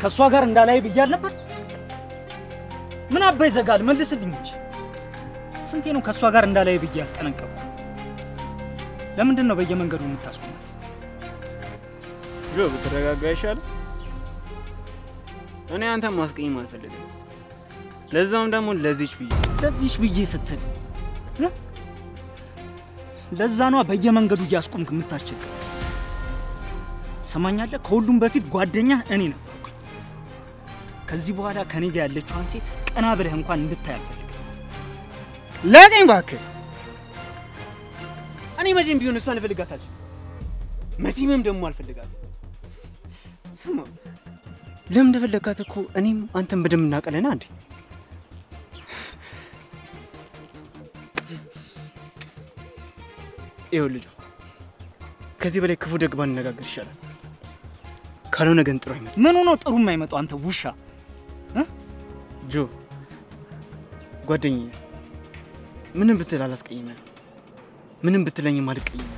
ከሷ ጋር እንዳላይ ብያል ነበር ምን አባይ ዘጋል መልስልኝ እንጂ ስንቴ ነው ከሷ ጋር እንዳላይ ብዬ ያስጠነቀቅኩ ለምንድን ነው በየመንገዱ የምታስቆማት ጆ ብትረጋጋ ይሻላል እኔ አንተን ማስቀየም አልፈልግም ለዛውም ደግሞ ለዚች ብዬ ስትል ለዛ ነው በየመንገዱ ያስቆምክ የምታስቸግር ሰማኛለ ከሁሉም በፊት ጓደኛ እኔ ነበር ከዚህ በኋላ ከኔ ጋር ያለችዋን ሴት ቀና ብለህ እንኳን እንድታይ አልፈልግም ለቀኝ ባክህ እኔ መቼም ቢሆን እሷን ልፈልጋታለሁ መቼምም ደግሞ አልፈልጋለሁ ስማ ለምን እንደፈለጋት እኮ እኔም አንተም በደም እናቀለና እንዴ ይኸውልህ ከዚህ በላይ ክፉ ደግ ባንነጋገር ይሻላል ካልሆነ ግን ጥሩ አይመጣም ምን ሆኖ ጥሩ የማይመጣው አንተ ውሻ ጆ ጓደኛዬ ምንም ብትል አላስቀይምም ምንም ብትለኝም አልቀይምም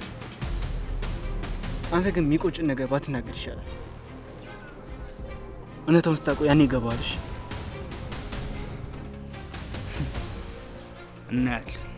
አንተ ግን የሚቆጭ ነገር ባትናገር ይሻላል እውነታውን ስታውቀው ያኔ ይገባዋልሽ እናያለን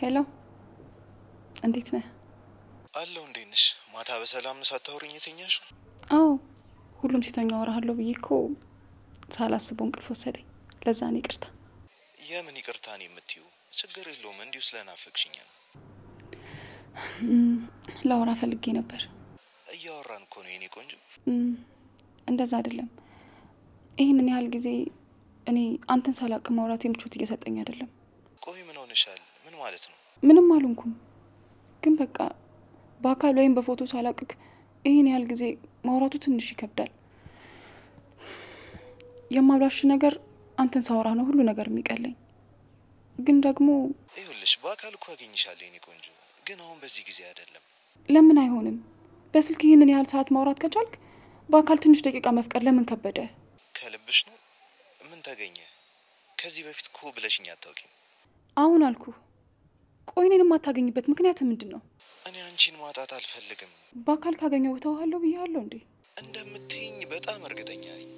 ሄሎ እንዴት ነህ አለው እንዴት ነሽ ማታ በሰላም ሳታወሪኝ የተኛሽ አዎ ሁሉም ሲተኛ ወራሃለው ብዬኮ ሳላስበው እንቅልፍ ወሰደኝ ለዛ ነው ይቅርታ የምን ይቅርታ ነው የምትዩ ችግር የለውም እንዲው ስለናፈቅሽኝ ላውራ ፈልጌ ነበር እያወራን እኮ ነው የኔ ቆንጆ እንደዛ አይደለም ይሄንን ያህል ጊዜ እኔ አንተን ሳላቅ ማውራት የምቾት እየሰጠኝ አይደለም ቆይ ምን ሆነሻል ምን ማለት ነው ምንም አልሆንኩም ግን በቃ በአካል ወይም በፎቶ ሳላቅክ ይሄን ያህል ጊዜ ማውራቱ ትንሽ ይከብዳል የማብላሽ ነገር አንተን ሳወራ ነው ሁሉ ነገር የሚቀለኝ ግን ደግሞ ይኸውልሽ በአካል እኮ አገኝሻለሁ የኔ ቆንጆ ግን አሁን በዚህ ጊዜ አይደለም ለምን አይሆንም በስልክ ይሄንን ያህል ሰዓት ማውራት ከቻልክ በአካል ትንሽ ደቂቃ መፍቀር ለምን ከበደ ከልብሽ ነው ምን ተገኘ ከዚህ በፊት እኮ ብለሽኝ አታውቂም አሁን አልኩ ቆይኔን ማታገኝበት ምክንያት ምንድነው እኔ አንቺን ማጣት አልፈልግም በአካል ካገኘው ተዋሃለው ብያለሁ እንዴ እንደምትይኝ በጣም እርግጠኛ ነኝ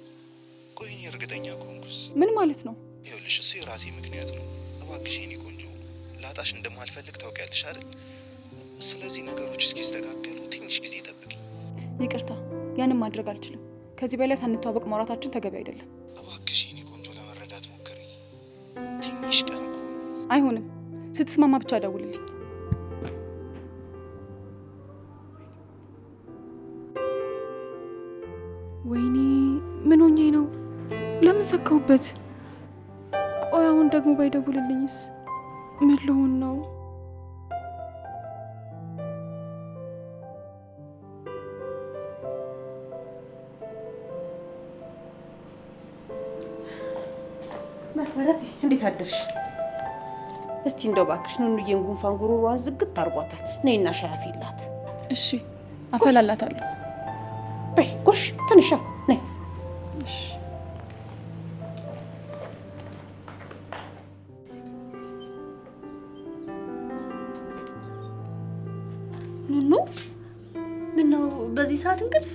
ቆይኔ እርግጠኛ ኮንኩስ ምን ማለት ነው ይኸውልሽ እሱ የራሴ ምክንያት ነው እባክሽ የኔ ቆንጆ ላጣሽ እንደማልፈልግ ታውቂያለሽ አይደል ስለዚህ ነገሮች እስኪስተካከሉ ትንሽ ጊዜ ጠብቂ ይቅርታ ያንን ማድረግ አልችልም ከዚህ በላይ ሳንተዋወቅ ማውራታችን ተገቢ አይደለም እባክሽ የኔ ቆንጆ ለመረዳት ሞክሪ ትንሽ ቀን አይሆንም ስትስማማ ብቻ ደውልልኝ ወይኔ ምን ሆኜ ነው ለምን ሰካውበት ቆይ አሁን ደግሞ ባይደውልልኝስ ምን ልሆን ነው መሰረት እንዴት አደርሽ እስቲ እንደው ባክሽ ኑኑዬን ጉንፋን ጉሮሮዋን ዝግት አርጓታል ነይና ሻይ አፊላት እሺ አፈላላታለሁ በይ ጎሽ ትንሽ ነይ እሺ ኑኑ ምን ነው በዚህ ሰዓት እንቅልፍ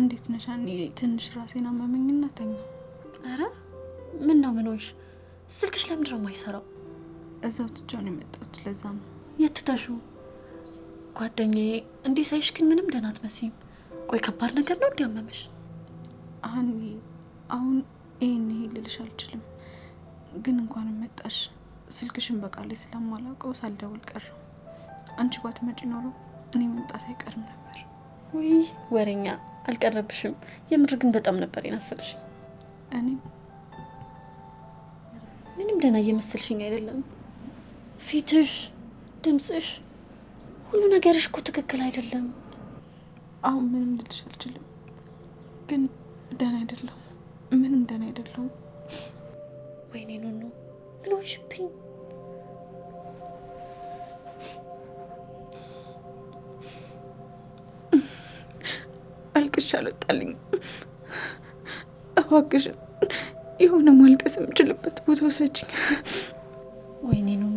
እንዴት ነሻኒ ትንሽ ራሴን አመመኝና ተኛ አረ ምን ነው ምን ሆንሽ ስልክሽ ለምን ነው የማይሰራው እዛው ትጆን የመጣች ለዛ ነው የትታሹ ጓደኛዬ እንዲህ ሳይሽ ግን ምንም ደህና አትመስይም ቆይ ከባድ ነገር ነው እንዲያመመሽ አሁን ይሄን ልልሽ አልችልም ግን እንኳን መጣሽ ስልክሽን በቃሌ ስለማላውቀው ሳልደውል ቀረው አንቺ ባትመጪ ኖሮ እኔ መምጣት አይቀርም ነበር ወይ ወሬኛ አልቀረብሽም። የምር ግን በጣም ነበር የናፈቅሽ። እኔ ምንም ደህና እየመሰልሽኝ አይደለም። ፊትሽ፣ ድምጽሽ፣ ሁሉ ነገርሽ እኮ ትክክል አይደለም። አሁን ምንም ልልሽ አልችልም፣ ግን ደህና አይደለም። ምንም ደህና አይደለም። ወይኔ ኑኑ ምን ሆንሽብኝ? አልቅሽ አልወጣልኝ። እባክሽን የሆነ ማልቀስ የምችልበት ቦታ ውሰጂኝ። ወይኔ ኑኑ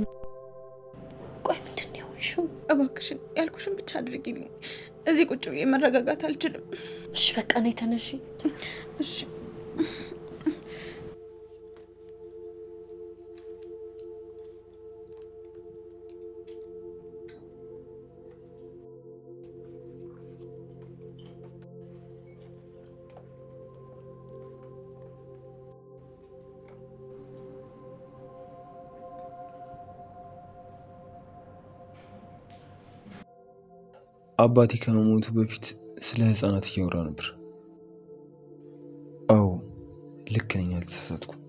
ቆይ ምንድን ነው የሆንሽው? እባክሽን ያልኩሽን ብቻ አድርጊልኝ። እዚህ ቁጭ ብዬ መረጋጋት አልችልም። እሺ በቃ ነይ ተነሺ። እሺ አባቴ ከመሞቱ በፊት ስለ ህፃናት እያወራ ነበር። አዎ ልክ ነኝ፣ አልተሳሳትኩም።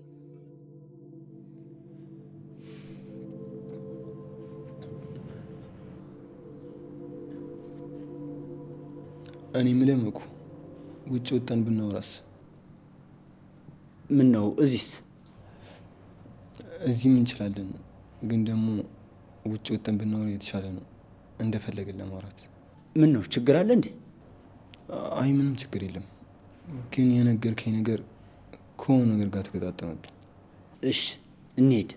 እኔ የምልህ መኩ፣ ውጭ ወጣን ብናወራስ? ምን ነው? እዚህም እንችላለን፣ ግን ደግሞ ውጭ ወጣን ብናወራ የተሻለ ነው፣ እንደፈለግን ለማውራት። ምን ነው? ችግር አለ እንዴ? አይ ምንም ችግር የለም፣ ግን የነገርከኝ ነገር ከሆነ ነገር ጋር ተገጣጠመብኝ። እሺ እንሂድ።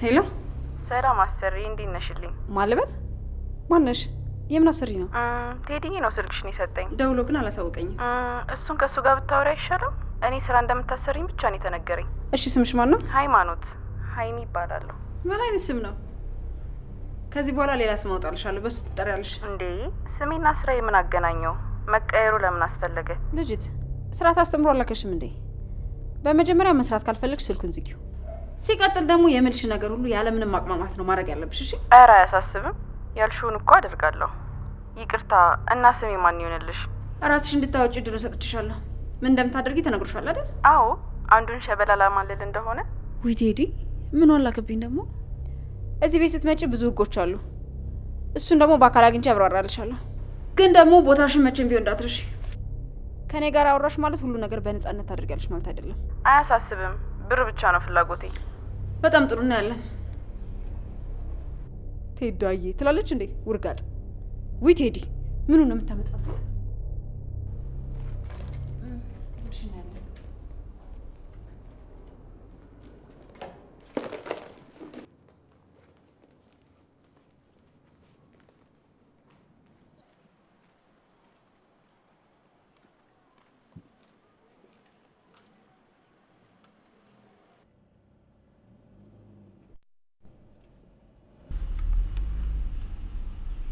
ሄሎ ሰላም አሰሪ፣ እንዴት ነሽልኝ? ማልበል ማነሽ? የምን አሰሪ ነው? ቴዲዬ ነው ስልክሽን የሰጠኝ። ደውሎ ግን አላሳወቀኝም። እሱን ከሱ ጋር ብታወሪ አይሻልም? እኔ ስራ እንደምታሰሪኝ ብቻ ነው የተነገረኝ። እሺ ስምሽ ማን ነው? ሃይማኖት። ሀይሚ ይባላለሁ። ምን አይነት ስም ነው? ከዚህ በኋላ ሌላ ስም አውጣልሻለሁ፣ በሱ ትጠሪያለሽ። እንዴ ስሜና ስራ የምን አገናኘው? መቀየሩ ለምን አስፈለገ? ልጅት ስራ ታስተምሮ አላከሽም እንዴ? በመጀመሪያ መስራት ካልፈለግሽ ስልኩን ዝጊው። ሲቀጥል ደግሞ የምልሽ ነገር ሁሉ ያለምንም ማቅማማት ነው ማድረግ ያለብሽ። እሺ? ኧረ አያሳስብም። ያልሽውን እኮ አደርጋለሁ። ይቅርታ እና ስሜ ማን ይሆንልሽ? ራስሽ እንድታወጪ ድሮ ሰጥቼሻለሁ። ምን እንደምታደርጊ ተነግሮሻል አይደል? አዎ አንዱን ሸበላ ላማልል እንደሆነ። ወይ ቴዲ ምን አላከብኝ ደግሞ። እዚህ ቤት ስትመጪ ብዙ ህጎች አሉ። እሱን ደግሞ በአካል አግኝቼ አብራራልሻለሁ። ግን ደግሞ ቦታሽን መቼም ቢሆን እንዳትረሺ። ከኔ ጋር አወራሽ ማለት ሁሉ ነገር በነፃነት ታደርጊያለሽ ማለት አይደለም። አያሳስብም። ብር ብቻ ነው ፍላጎቴ። በጣም ጥሩ ነው ያለን። ቴዳዬ ትላለች እንዴ ውርጋጥ። ወይ ቴዲ ምኑ ነው የምታመጣው?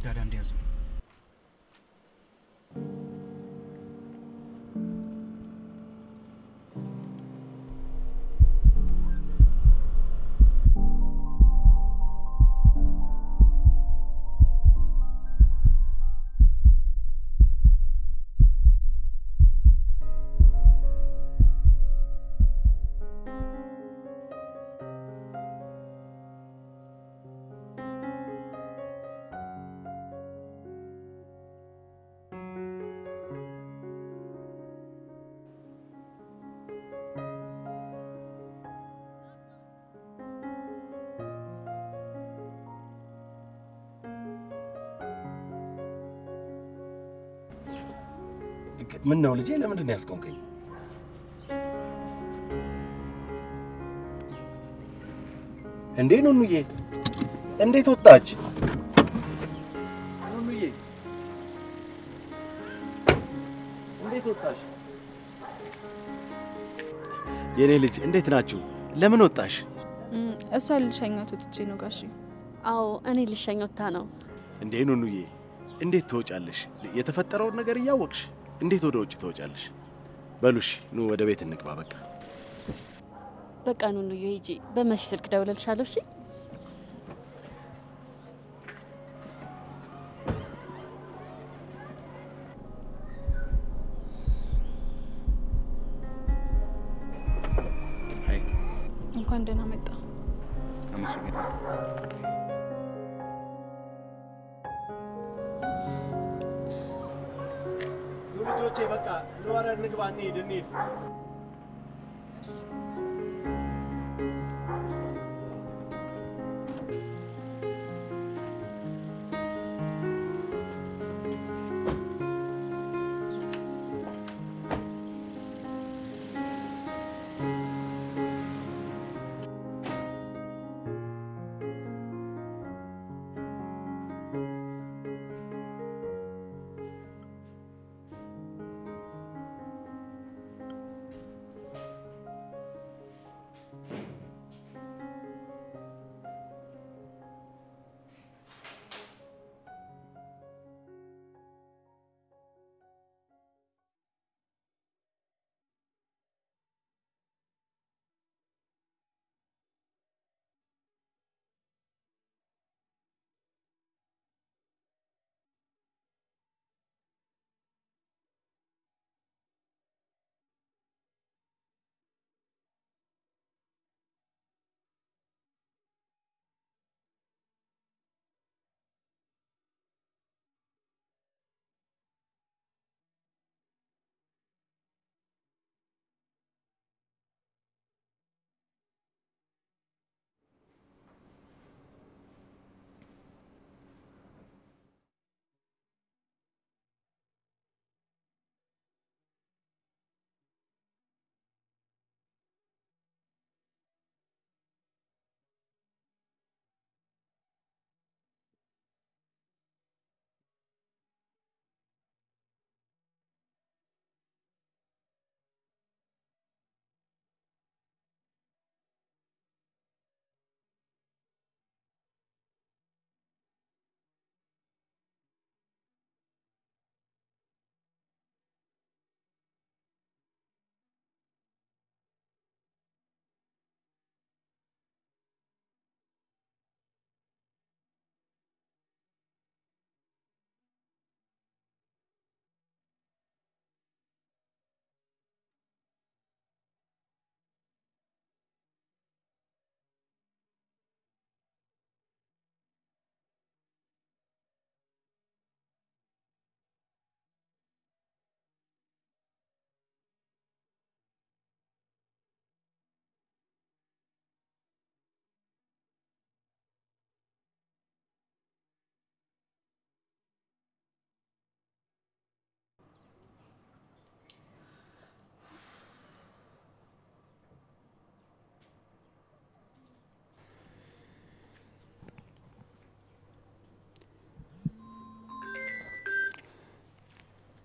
ዳዳ እንዲያዘው ምን ነው ልጄ ለምንድን ነው ያስቆንከኝ? እንዴ ኑኑዬ እንዴት ወጣች? ኑኑዬ እንዴት ወጣሽ? የኔ ልጅ እንዴት ናችሁ? ለምን ወጣሽ? እሷ ልሸኛት ወጥቼ ነው ጋሼ። አዎ እኔ ልሸኛታ ነው። እንዴ ኑኑዬ እንዴት ትወጫለሽ? የተፈጠረውን ነገር እያወቅሽ እንዴት ወደ ውጭ ትወጫለሽ? በሉሽ ኑ ወደ ቤት እንግባ በቃ። በቃ ኑኑዬ ሂጂ። በመሲ ስልክ ደውለልሻለሁ እሺ? እንኳን ደህና መጣ። አመሰግናለሁ። ልጆቼ በቃ ለወረ እንግባ እንሂድ።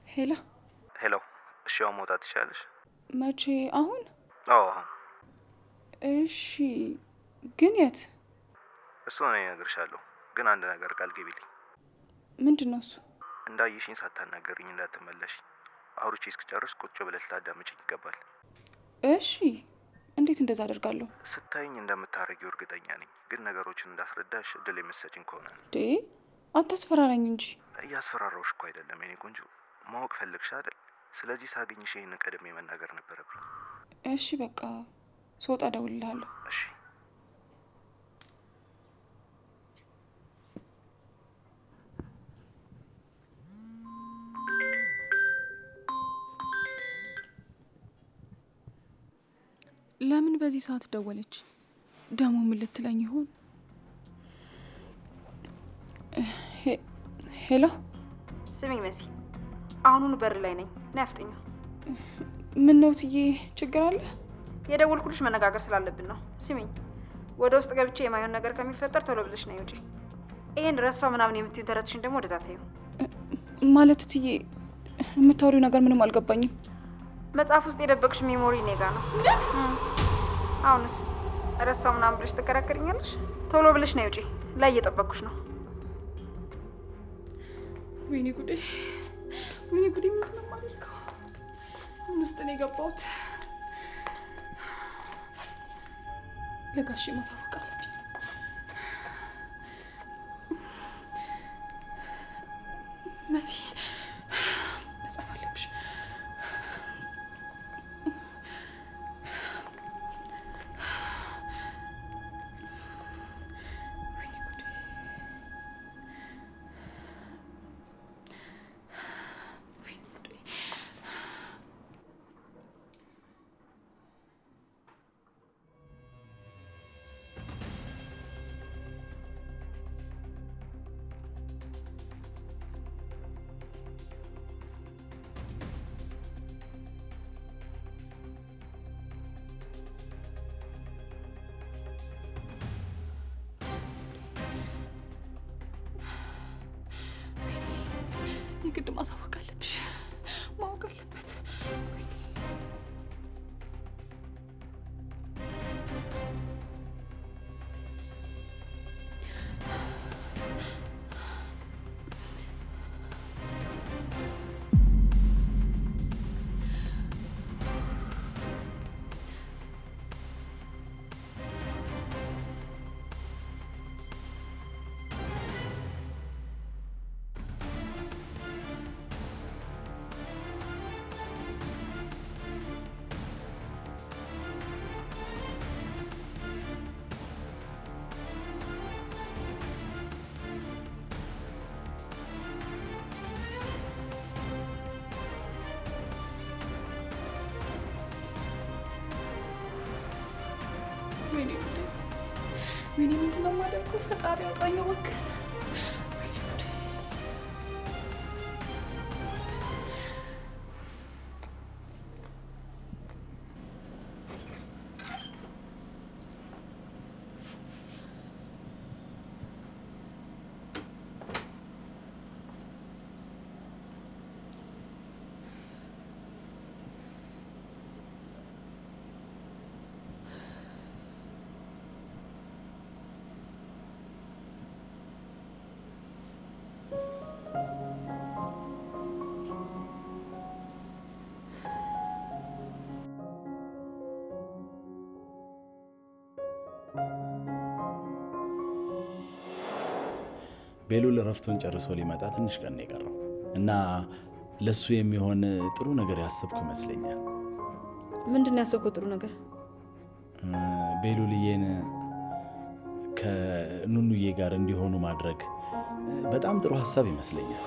ሄሎ ሄሎ። እሺ አሁን መውጣት ትችላለሽ? መቼ? አሁን? አዎ አሁን። እሺ ግን የት? እሱ እኔ እነግርሻለሁ፣ ግን አንድ ነገር ቃል ግቢልኝ። ምንድን ነው እሱ? እንዳየሽኝ ሳታናገሪኝ እንዳትመለሽ። አውርቼ እስክጨርስ ቁጭ ብለሽ ታዳምጪኝ ይገባል። እሺ እንዴት እንደዛ አደርጋለሁ? ስታይኝ እንደምታረጊው እርግጠኛ ነኝ፣ ግን ነገሮችን እንዳስረዳሽ እድል የምትሰጪኝ ከሆነ። አታስፈራራኝ እንጂ። እያስፈራራሁሽ እኮ አይደለም የኔ ቆንጆ፣ ማወቅ ፈልግሽ አይደል? ስለዚህ ሳገኝሽ ይሄን ቀድሜ መናገር ነበረብኝ። እሺ በቃ ስወጣ እደውልልሃለሁ። እሺ። ለምን በዚህ ሰዓት ደወለች? ደግሞ ምን ልትለኝ ይሆን? ሄሎ ስሚኝ መሲ፣ አሁኑን በር ላይ ነኝ። ናፍጠኛ ምን ነው ትዬ ችግር አለ? የደወልኩልሽ መነጋገር ስላለብን ነው። ስሚኝ፣ ወደ ውስጥ ገብቼ የማይሆን ነገር ከሚፈጠር ቶሎ ብለሽ ነይ ውጪ። ይሄን ረሳው ምናምን የምትይው ተረትሽን ደግሞ ወደዛ ታዩ። ማለት ትዬ የምታወሪው ነገር ምንም አልገባኝም። መጽሐፍ ውስጥ የደበቅሽ ሜሞሪ እኔ ጋ ነው። አሁንስ ረሳው ምናምን ብለሽ ትከራከሪኛለሽ? ቶሎ ብለሽ ነይ ውጪ። ላይ እየጠበቅኩሽ ነው። ወይኔ ጉዴ፣ ወይኔ ጉዴ! ምንድን ነው የማደርገው? ምን ውስጥ ነው የገባሁት? ለጋሼ ማሳወቅ አለብኝ። መሲ መጻፍ አለብሽ። የግድ ማሳወቅ አለብሽ። ማወቅ አለበት። ወይኔ ምንድን ነው የማደርገው? ፈጣሪ አውጣኝ እባክህ። ወይኔ ጉዴ! ቤሉል ረፍቱን ጨርሶ ሊመጣ ትንሽ ቀን ነው የቀረው እና ለሱ የሚሆን ጥሩ ነገር ያሰብኩ ይመስለኛል። ምንድን ነው ያሰብኩት ጥሩ ነገር? ቤሉልዬን ከኑኑዬ ጋር እንዲሆኑ ማድረግ በጣም ጥሩ ሀሳብ ይመስለኛል።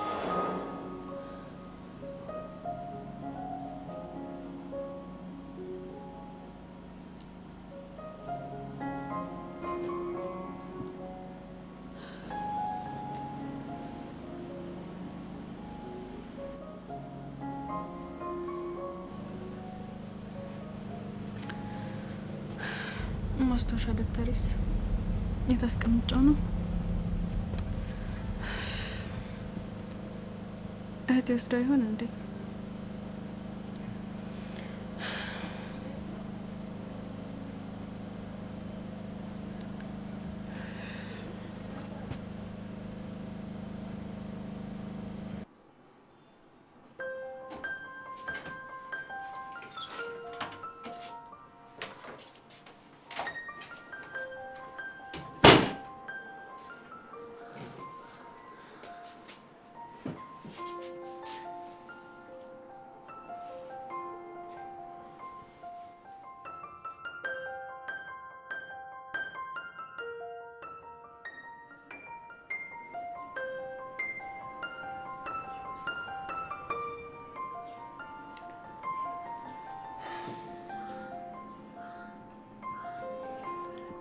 ማስታወሻ ደብተሬስ የት አስቀምጬው ነው? እህቴ ወስዳ ይሆን እንዴ?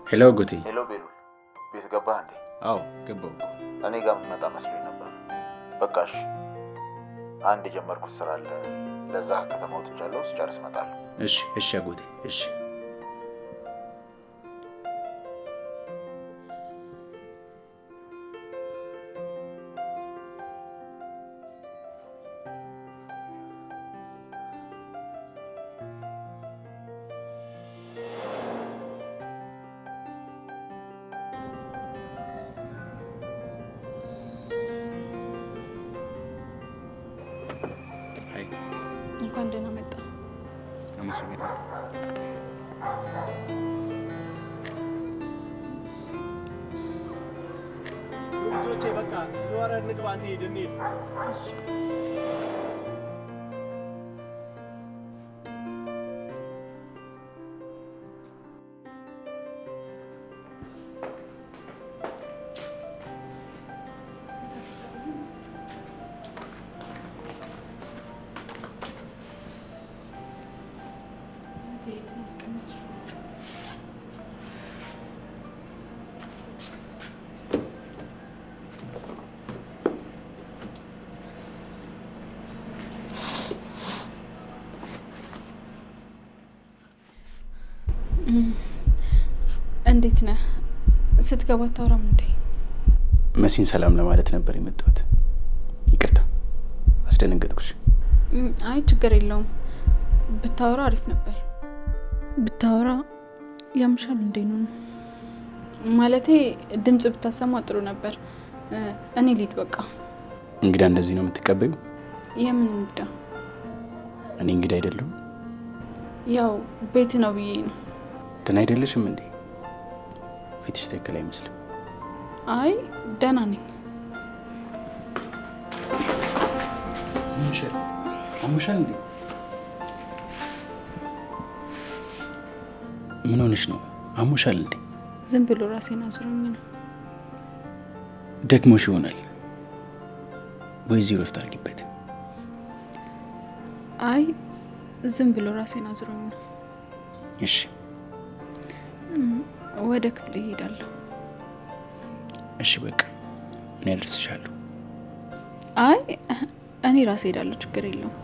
ሄሎ ጉቲ። ሄሎ ቤሉል፣ ቤት ገባህ እንዴ? አዎ ገባሁ። እኔ ጋር መጣ መስሎኝ ነበር። በቃሽ። አንድ የጀመርኩት ስራ አለ። ለዛ ከተማው ትቻለው ስጨርስ እመጣለሁ። እሺ እሺ አጎቴ እሺ። እንኳን ደህና መጣ። አመሰግናለሁ። ልጆቼ በቃ ወረ እንግባ እንሂድ። እንዴት ነህ? ስትገባ አታወራም እንዴ? መሲን ሰላም ለማለት ነበር የመጣሁት። ይቅርታ አስደነገጥኩሽ። አይ ችግር የለውም። ብታወራ አሪፍ ነበር። ብታወራ ያምሻል እንዴ ነው ማለቴ ድምጽ ብታሰማ ጥሩ ነበር። እኔ ልሂድ በቃ። እንግዳ እንደዚህ ነው የምትቀበዩ? የምን እንግዳ? እኔ እንግዳ አይደለሁም። ያው ቤት ነው ብዬ ነው። ደህና አይደለሽም እንዴ? ፊትሽ ትክክል አይመስልም። አይ ደህና ነኝ። አሙሻል እንዴ? ምን ሆነሽ ነው? አሙሻል እንዴ? ዝም ብሎ ራሴን አዙሮኝ ነው። ደክሞሽ ይሆናል ወይ? እዚህ ረፍት አድርጊበት። አይ ዝም ብሎ ራሴን አዙሮኝ ነው። እሺ ወደ ክፍል እሄዳለሁ። እሺ በቃ እኔ አደርስሻለሁ። አይ እኔ ራሴ ሄዳለሁ፣ ችግር የለውም።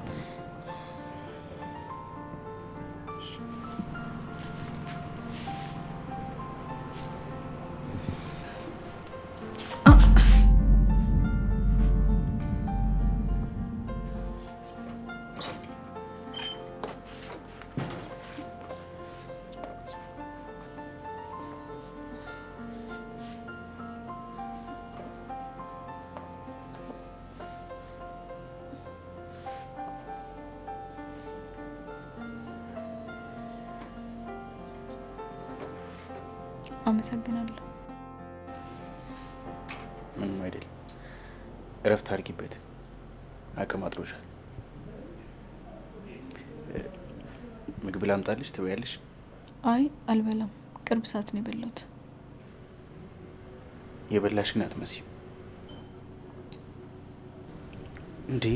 አመሰግናለሁ። ምንም አይደል። እረፍት አድርጊበት። አቅም አጥሮሻል። ምግብ ላምጣልሽ ትበያለሽ? አይ አልበላም። ቅርብ ሰዓት ነው የበላሁት። የበላሽ ግን አትመስይም እንዴ?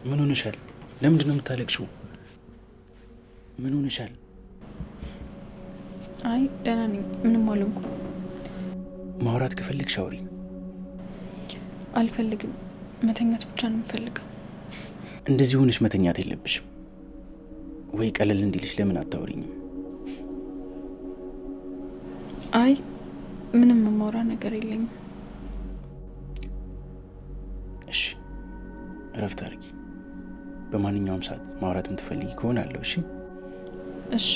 ምን ሆነሻል? ለምንድን ነው የምታለቅሽው? ምን ሆነሻል? አይ ደህና ነኝ፣ ምንም አልሆንኩም። ማውራት ከፈለግሽ አውሪ። አልፈልግም፣ መተኛት ብቻ ነው የምፈልገው። እንደዚህ ሆነሽ መተኛት የለብሽም ወይ? ቀለል እንዲልሽ ለምን አታውሪኝም? አይ ምንም የማውራ ነገር የለኝም። እሺ እረፍት አድርጊ። በማንኛውም ሰዓት ማውራት የምትፈልጊ ከሆነ አለው። እሺ እሺ።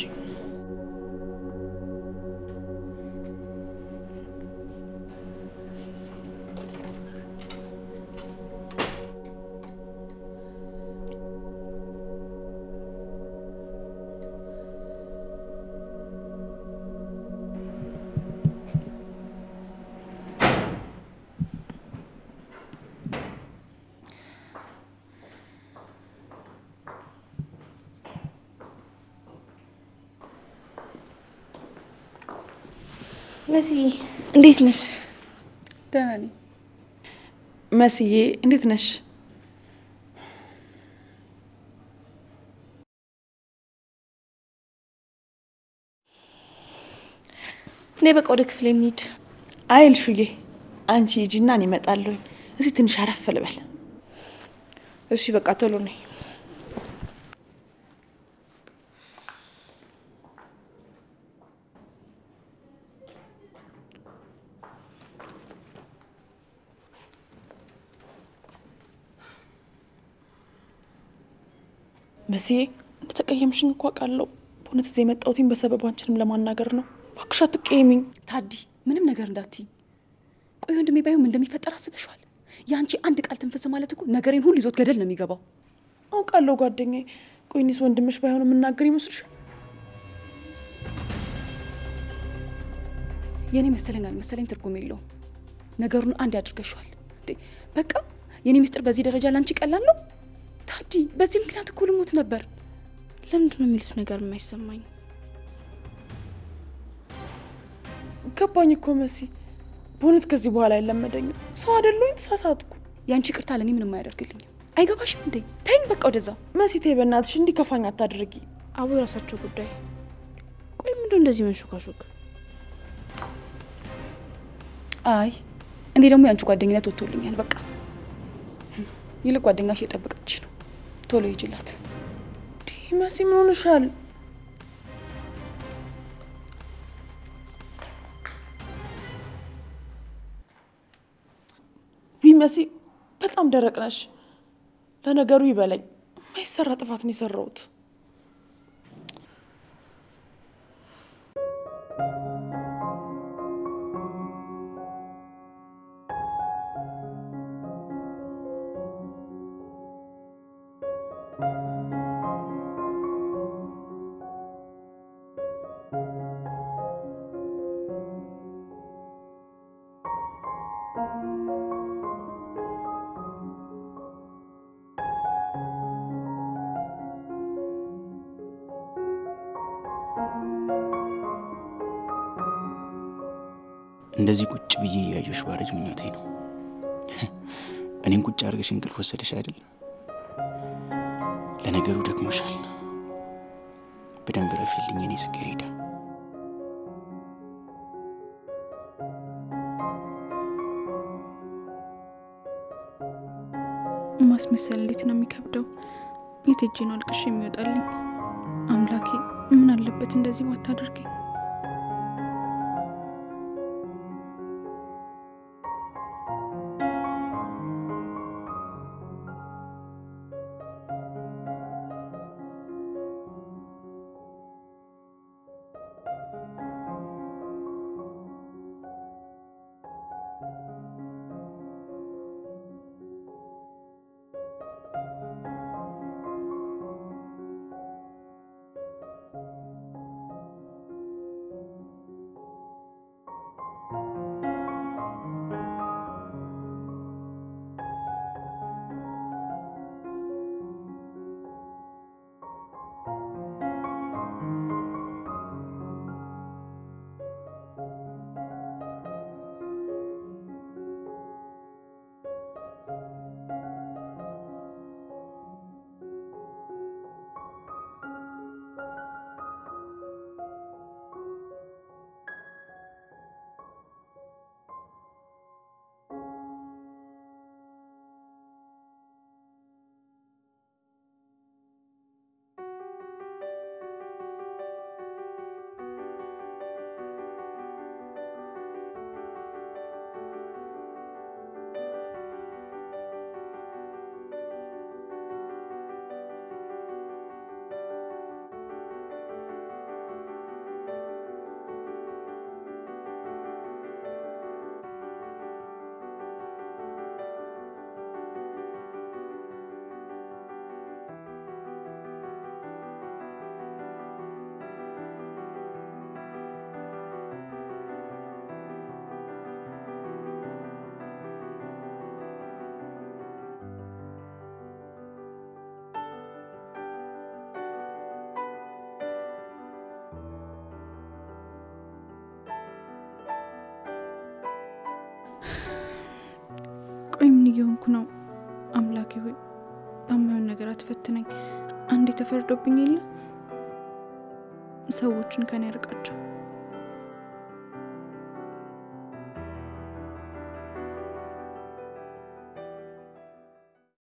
መስዬ እንዴት ነሽ? ደህና ነኝ። መስዬ እንዴት ነሽ? እኔ በቃ ወደ ክፍሌ እንሂድ። አይ ልሹዬ አንቺ ሂጂና እኔ እመጣለሁ። እዚህ ትንሽ አረፍ ልበል። እሺ በቃ ቶሎ ነይ። መሲ እንደተቀየምሽኝ እኮ አውቃለሁ። በእውነት እዚህ የመጣሁትኝ በሰበብ አንቺንም ለማናገር ነው። እባክሽ አትቀየሚኝ። ታዲ ምንም ነገር እንዳትይ። ቆይ ወንድሜ ባይሆን እንደሚፈጠር አስበሽዋል? ያንቺ አንድ ቃል ትንፈስ ማለት እኮ ነገሬን ሁሉ ይዞት ገደል ነው የሚገባው። አውቃለሁ ጓደኛዬ። ቆይ እኔስ ወንድምሽ ባይሆን የምናገር ይመስልሻል? የኔ መሰለኝ አልመሰለኝ ትርጉም የለውም። ነገሩን አንድ ያድርገሽዋል። በቃ የኔ ሚስጥር በዚህ ደረጃ ላንቺ ቀላል ነው? ታዲ በዚህ ምክንያት እኮ ልሞት ነበር። ለምንድን ነው የሚሉት ነገር የማይሰማኝ? ገባኝ እኮ መሲ። በእውነት ከዚህ በኋላ አይለመደኝም። ሰው አይደለሁኝ፣ ተሳሳትኩ። ያንቺ ቅርታ ለኔ ምንም አያደርግልኝም። አይገባሽም እንዴ? ተይኝ በቃ ወደዛው። መሲ ተይ በእናትሽ፣ እንዲከፋኝ አታድርጊ። አቡ የራሳቸው ጉዳይ። ቆይ ምንድነው እንደዚህ መንሾካሾክ? አይ እኔ ደግሞ ያንቺ ጓደኝነት ወጥቶልኛል። በቃ ይልቅ ጓደኛሽ እየጠበቀችሽ ነው። ቶሎ ሂጂላት። መሲ ምን ሆነሻል? መሲ በጣም ደረቅ ነሽ። ለነገሩ ይበለኝ፣ ማይሰራ ጥፋት ነው የሰራሁት። እንደዚህ ቁጭ ብዬ ያየሽ ባረጅ ምኞቴ ነው። እኔን ቁጭ አድርገሽ እንቅልፍ ወሰደሽ አይደል? ለነገሩ ደክሞሻል። በደንብ ረፊልኝ የኔ ጽጌረዳ። ማስመሰል እንዴት ነው የሚከብደው? የት ሄጄ ነው አልቅሽ የሚወጣልኝ? አምላኬ ምን አለበት እንደዚህ ባታደርገኝ። ቆይ ምን እየሆንኩ ነው? አምላኬ ሆይ በማይሆን ነገር አትፈትነኝ። አንዴ ተፈርዶብኝ የለ ሰዎችን ከኔ ያርቃቸው።